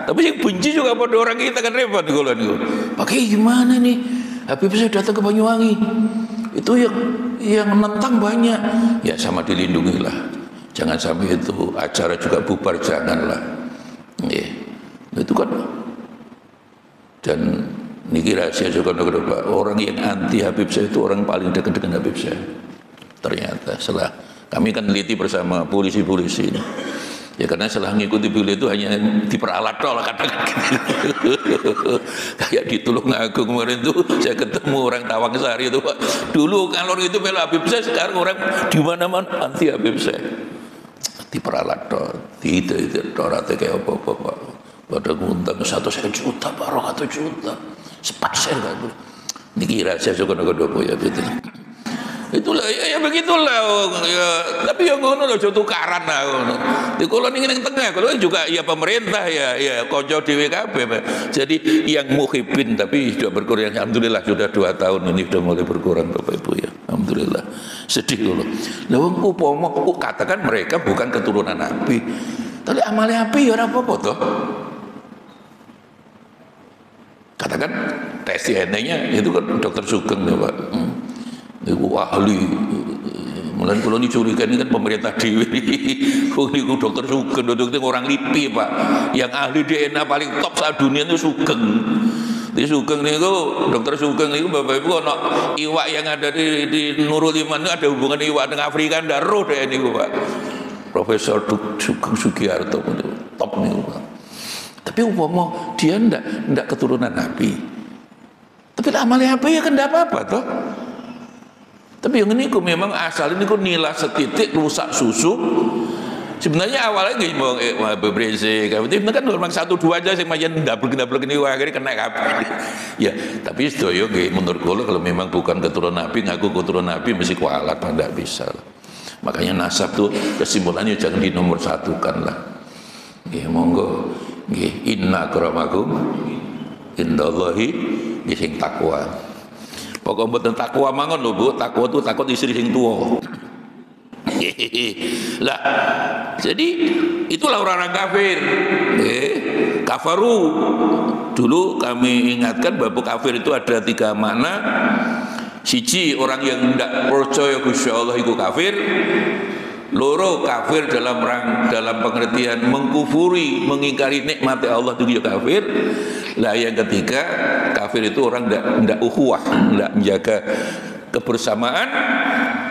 Tapi yang benci juga pada orang kita kan repot kula niku. Pakai gimana nih? Habib saya datang ke Banyuwangi, itu yang menentang banyak, ya sama dilindungilah, jangan sampai itu acara juga bubar, janganlah, ya. Itu kan, dan Niki rahasia juga Pak. Orang yang anti Habib Syekh itu orang paling dekat dengan Habib Syekh. Ternyata setelah kami kan teliti bersama polisi-polisi ini. Ya karena setelah ngikuti beliau itu hanya diperalat tol kadang-kadang. Kayak di Tulungagung kemarin itu saya ketemu orang Tawang Sari itu Pak. Dulu kalau itu melu Habib Syekh, sekarang orang di mana-mana anti Habib Syekh. Diperalat tol, itu dorate kayak apa-apa Pak. Pada ngundang 1 juta Pak, 200 juta. Sepat saya enggak. Niki rahasia juga nopo ya betul. Itulah ya begitulah ya, tapi yang ngono lho aja tukaran lah ngono. Di kula ning tengah kula juga ya pemerintah ya konco dhewe kabeh. Jadi yang muhibin tapi sudah berkurang, alhamdulillah sudah 2 tahun ini sudah mulai berkurang Bapak Ibu ya. Alhamdulillah. Sedih loh. Lah wong upama katakan mereka bukan keturunan Nabi. Tapi amale api ya ora apa-apa toh. Katakan tes DNA-nya itu kan Dokter Sugeng ya Pak. Itu ahli. Mulai kalau dicurigai ini kan pemerintah dewi. Itu Dokter Sugeng, dokter orang LIPI Pak. Yang ahli DNA paling top saat dunia itu Sugeng. Di Sugeng itu Dokter Sugeng itu Bapak Ibu ono iwak yang ada di Nurul Iman itu ada hubungan iwak dengan Afrika ndak roh deh ini Pak. Profesor Sugeng Sugiarto top nih Pak. Tapi umpama dia ndak keturunan Nabi. Tapi amalnya apa ya kan ndak apa-apa toh. Tapi yang ini memang asal ini nilai setitik rusak susu. Sebenarnya awalnya nggak mau bebersih, tapi kan memang 1-2 aja yang macam double ini akhirnya kena kabel. Ya, tapi sedoyo menurut gue kalau memang bukan keturunan Nabi, ngaku keturunan Nabi mesti kualat, tidak bisa. Makanya nasab tuh kesimpulannya jangan dinomor satukan lah. Ya, monggo. Inna akramakum indallahi sing takwa. Pokok mboten takwa mangon lho Bu, takwa itu takut istri sing tuwa. Lah, jadi itulah orang-orang kafir. Kafaru. Dulu kami ingatkan bahwa kafir itu ada 3 makna. Siji, orang yang tidak percaya Gusti Allah itu kafir. Loro, kafir dalam pengertian mengkufuri, mengingkari nikmat Allah itu juga kafir. Lah yang ketiga, kafir itu orang tidak ukhuwah, tidak menjaga kebersamaan,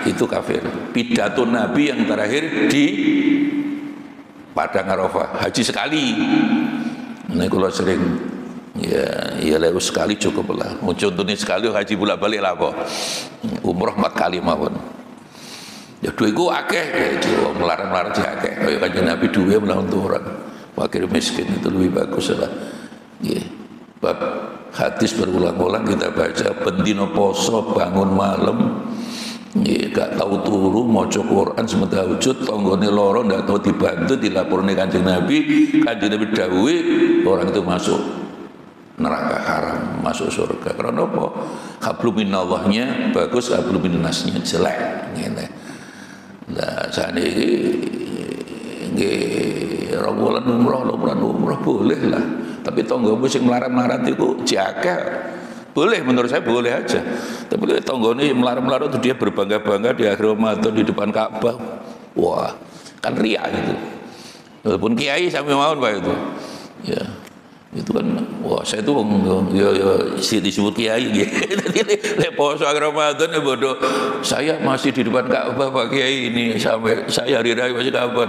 itu kafir. Pidato Nabi yang terakhir di Padang Arafah, haji sekali. Nah kalau sering ya lewat sekali cukup lah. Contohnya sekali haji bolak-balik lah kok. Umroh 4 kali mawon. Ya duitku akeh ya itu melarang-larang sih akeh. Kayak Kanjeng Nabi duwe melarang untuk orang fakir miskin itu lebih bagus lah. Nggih. Bab hadis berulang-ulang kita baca bendino poso bangun malam nggih gak tahu turu maca Quran sementara wujud tanggane loro ndak tahu dibantu dilaporne Kanjeng Nabi dawuhe orang itu masuk neraka haram masuk surga karena apa? Hablum minallahnya bagus hablum minnasnya jelek ngene. Nah, saat ini rombongan umroh boleh lah. Tapi tonggomu sing melarat-melarat itu jaga. Boleh menurut saya boleh aja. Tapi tonggone melarat-melarat itu dia berbangga-bangga di akhir Ramadan di depan Ka'bah. Wah, kan riak gitu. Walaupun kiai sampai mau Pak itu. Ya. Itu kan wah saya tuh ya disebut kiai gitu. Lek poso akhir Ramadan ya bodoh. Saya masih di depan Ka'bah Pak Kiai ini sampai saya hari raya masih kapan.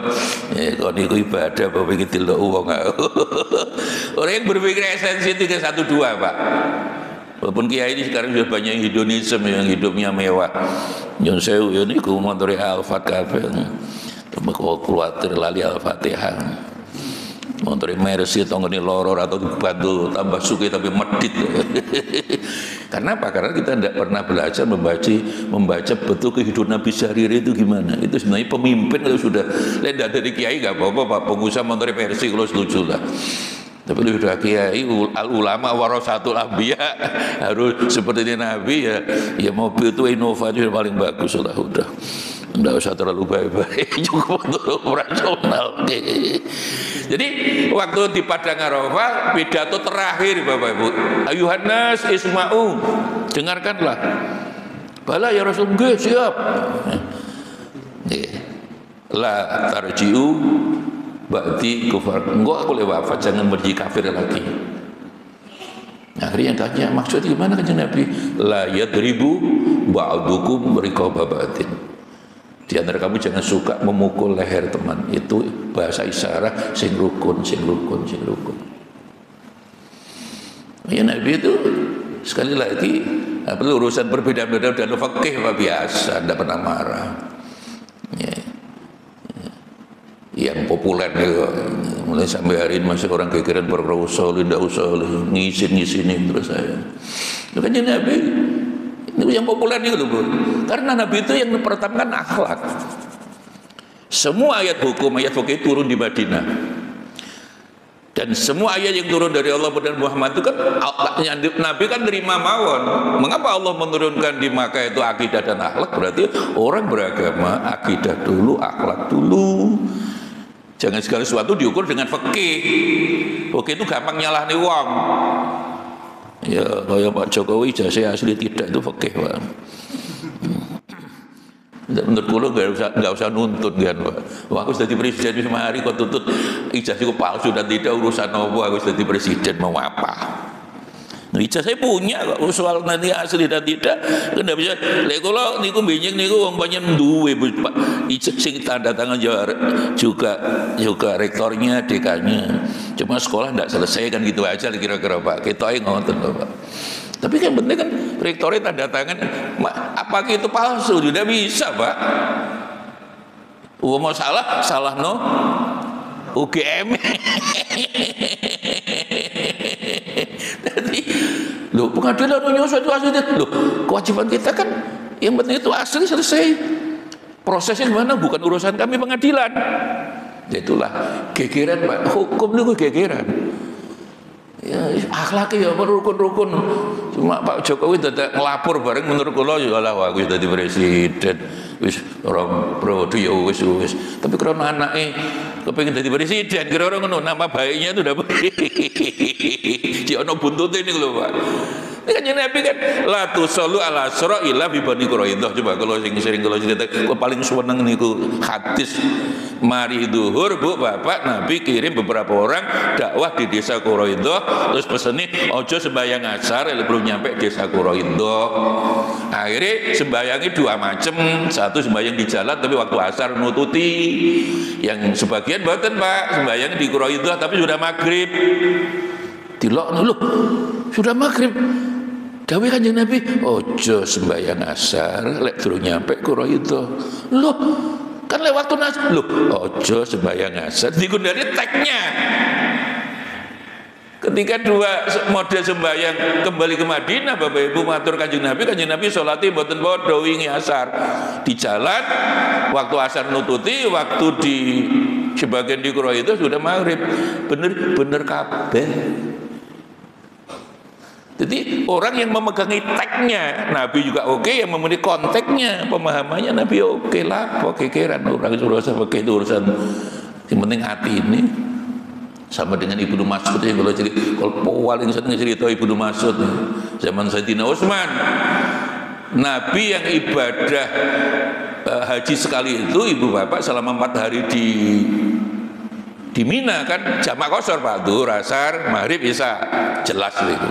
Ya kalau niku ibadah Bapak iki delok wong. Orang yang berpikir esensi itu ke 1-2 Pak. Walaupun kiai ini sekarang sudah banyak hedonisme yang hidupnya mewah. Jon sewu ya niku montore Al-Fatihah kabeh. Coba khawatir lali Al-Fatihah. Montore mercy tonggone loro atau bantu tambah suki tapi medit. Karena apa? Karena kita tidak pernah belajar membaca betul kehidupan Nabi sehari-hari itu gimana. Itu sebenarnya pemimpin kalau sudah lenda dari kiai nggak apa-apa Pak, pengusaha montore mercy kalau setuju lah. Tapi sudah kiai ulama warasatul anbiya harus seperti ini Nabi ya mobil itu Innova itu paling bagus lah udah. Enggak usah terlalu baik-baik, cukup untuk operasional. Jadi waktu di Padang Arafah pidato terakhir Bapak Ibu, ayuhan nas isma'u, dengarkanlah. Bala ya Rasul, nggih siap. La tarji'u ba'di kufar. Engko aku le wafat jangan berji kafir lagi. Akhirnya tanya, maksudnya gimana kanjeng Nabi? La yadribu ba'dukum riqaba ba'din. Di antara kamu jangan suka memukul leher teman. Itu bahasa isyarat sing rukun. Ya Nabi itu sekali lagi urusan berbeda-beda dan fikih biasa, tidak pernah marah. Ya. Yang populer itu, mulai sampai hari ini masih orang kekiran perkara usul, tidak usul, ngisin terus saya. Itu kan Nabi itu yang populer itu loh, karena Nabi itu yang mempertahankan akhlak. Semua ayat hukum, ayat fikih turun di Madinah, dan semua ayat yang turun dari Allah dan Muhammad itu kan Nabi kan terima mawon. Mengapa Allah menurunkan di Makkah itu akidah dan akhlak? Berarti orang beragama akidah dulu, akhlak dulu. Jangan segala sesuatu diukur dengan fikih. Fikih itu gampang nyalahne wong. Ya kayak Pak Jokowi ijazah asli tidak itu fikih, Pak. Menurut kula nggak usah nuntut kan, Pak. Wah, aku jadi presiden wis mari kok tuntut ijazahku palsu dan tidak urusan apa, aku jadi presiden mau apa? Ijazah saya punya kok, soal nanti asli dan tidak kan tidak bisa. Lek kula niku binjing niku wong panjen duwe Pak. Sing tanda tangan juga rektornya, dekannya. Cuma sekolah tidak selesai kan gitu aja kira-kira Pak. Kita ngoten lho Pak. Tapi kan penting kan rektornya tanda tangan. Apakah itu palsu? Tidak bisa Pak. Mau salah no UGM. Jadi loh, pengadilan nyusut itu asli. Loh, kewajiban kita kan yang penting itu asli selesai. Prosesnya gimana bukan urusan kami pengadilan. Itulah gegeran Pak. Hukum itu gegeran. Ya akhlaknya ya rukun-rukun. Cuma Pak Jokowi dadak ngelapor bareng menurut kula ya lah aku dadi presiden. Wis orang periode ya wis. Tapi karena anaknya kepengin dadi presiden, kira-kira ngono, nama baiknya itu udah di ono buntute ini lho Pak. Ini kan Nabi kan la tusallu ala asra illa bi bani Quraidah. Coba kalau sering kalau cerita kok paling seneng niku hadis mari zuhur Bu Bapak Nabi kirim beberapa orang dakwah di desa Quraidah, terus peseni ojo sembahyang asar belum nyampe desa Quraidah. Akhirnya sembahyangnya dua macam, satu sembahyang di jalan tapi waktu asar nututi, yang sebagian boten Pak sembahyang di Quraidah tapi sudah maghrib. Dilokno lho, sudah maghrib. Dawuh Kanjeng Nabi, ojo sembahyang asar lek durung nyampe Quraidah. Loh, kan lewat waktu nas. Loh, ojo sembahyang asar niku dari teknya. Ketika dua model sembahyang kembali ke Madinah, Bapak Ibu matur Kanjeng Nabi salate mboten padha wingi asar. Di jalan waktu asar nututi, waktu di sebagian di Quraidah sudah maghrib. Bener kabeh. Jadi orang yang memegangi teknya Nabi juga oke, yang memenuhi konteksnya pemahamannya Nabi oke lah. Kekeran orang urusan pakai itu urusan yang penting hati ini. Sama dengan Ibnu Mas'ud yang kalau paling sering cerita Ibnu Mas'ud zaman Sayyidina Utsman, Nabi yang ibadah haji sekali itu ibu bapak selama 4 hari di Mina kan jamak qashar Pak, zuhur, asar, maghrib, isya, jelas itu.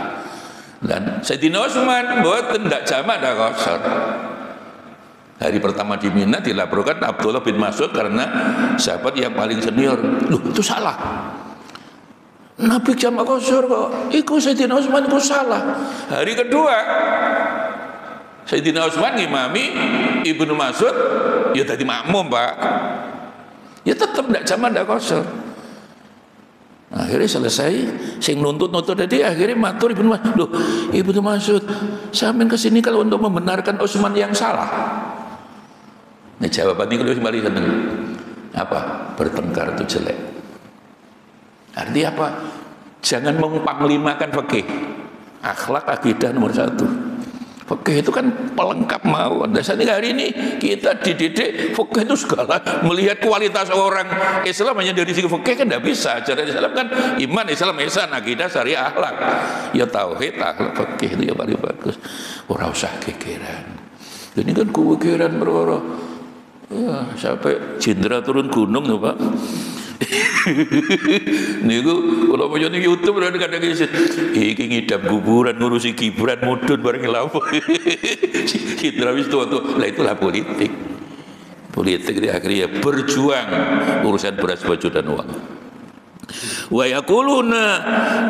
Dan Sayyidina Utsman mboten ndak jamak ndak qashar. Hari pertama di Mina dilaporkan Abdullah bin Mas'ud karena sahabat yang paling senior. Loh, itu salah. Nabi jamak qashar kok. Iku Sayyidina Utsman itu salah. Hari kedua Sayyidina Utsman ngimami Ibnu Mas'ud ya tadi makmum Pak. Ya tetap ndak jamak ndak qashar. Akhirnya selesai, sing nuntut tadi akhirnya matur Ibnu Mas'ud. Loh, Ibnu Mas'ud, sampean kesini kalau untuk membenarkan Utsman yang salah. Nah jawabannya kalau kembali seneng. Apa? Bertengkar itu jelek. Artinya apa? Jangan mempanglimakan fikih. Akhlak akidah nomor 1. Fikih itu kan pelengkap mawon. Dasarnya hari ini kita dididik fikih itu segala. Melihat kualitas orang Islam hanya dari segi fikih kan tidak bisa. Ajaran Islam kan iman, Islam, ihsan, akidah, syariah, akhlak. Ya tauhid, akhlak, fikih itu yang paling bagus. Ora usah kekeran. Ini kan kekeran beroro. Ya, sampai jenderal turun gunung tuh Pak. Niku kula maca ning YouTube kadang-kadang iki ngidam kuburan ngurusi Gibran mudun bareng lapo. Hidra wis tuwa-tuwa. Lah itulah politik. Politik di akhirnya berjuang urusan beras baju dan uang. Wa yaquluna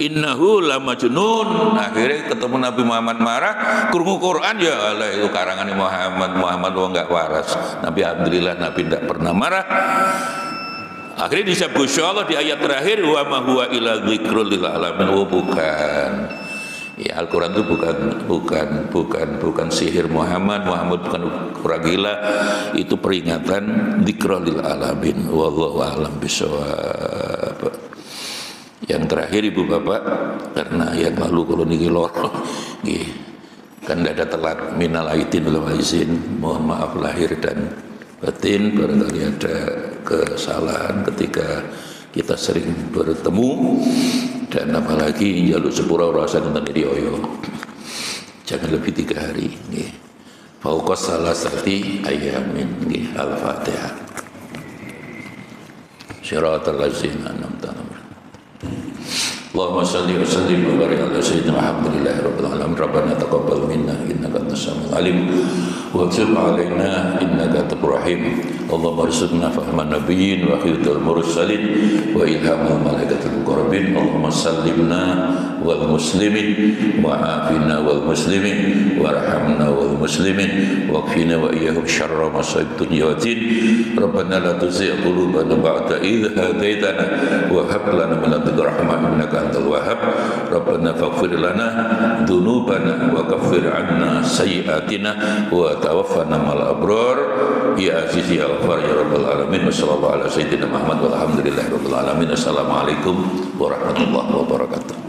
innahu lamajnun. Akhirnya ketemu Nabi Muhammad marah, krungu Quran ya Allah itu karangan Muhammad wong enggak waras. Nabi alhamdulillah Nabi tidak pernah marah. Akhirnya disebut Allah di ayat terakhir wa ma huwa illa dzikrul lil alamin. Oh, bukan. Ya Al-Qur'an itu bukan sihir Muhammad bukan pura gila, itu peringatan dzikrul lil alamin. Wallahu a'lam bishawab. Yang terakhir Ibu Bapak, karena yang lalu kalau niki loro nggih kan tidak ada telat minal aidin wal faizin, mohon maaf lahir dan batin barangkali ada kesalahan ketika kita sering bertemu, dan apalagi jaluk sepura urasan tentang dioyo jangan lebih 3 hari nggih. Fauqas salasati ayamin nggih. Al-Fatihah. Shiratal ladzina an'amta alaihim. Allahumma salli wa sallim wa barik ala sayyidina Alhamdulillahi rabbil alamin. Rabbana taqabbal minna innaka antas samiul alim wa tub alaina innaka antar rahim. Allahumma arzuqna fahman nabiyyin wa khidmal mursalin wa ilhamul malaikatil muqarrabin. Allahumma sallimna wal muslimin wa afina wal muslimin warhamna wal muslimin waqfina wa iyyahum syarra masa'ib dunya wa din. Rabbana la tuzigh qulubana ba'da idh hadaitana wa hab lana min ladunka rahmah innaka antal wahhab. Rabbana faghfir lana dzunubana wa kaffir 'anna sayyi'atina wa tawaffana ma'al abrar ya aziz ya ghafar ya rabbal alamin. Wassallallahu ala sayyidina Muhammad walhamdulillahi rabbil alamin. Assalamualaikum warahmatullahi wabarakatuh.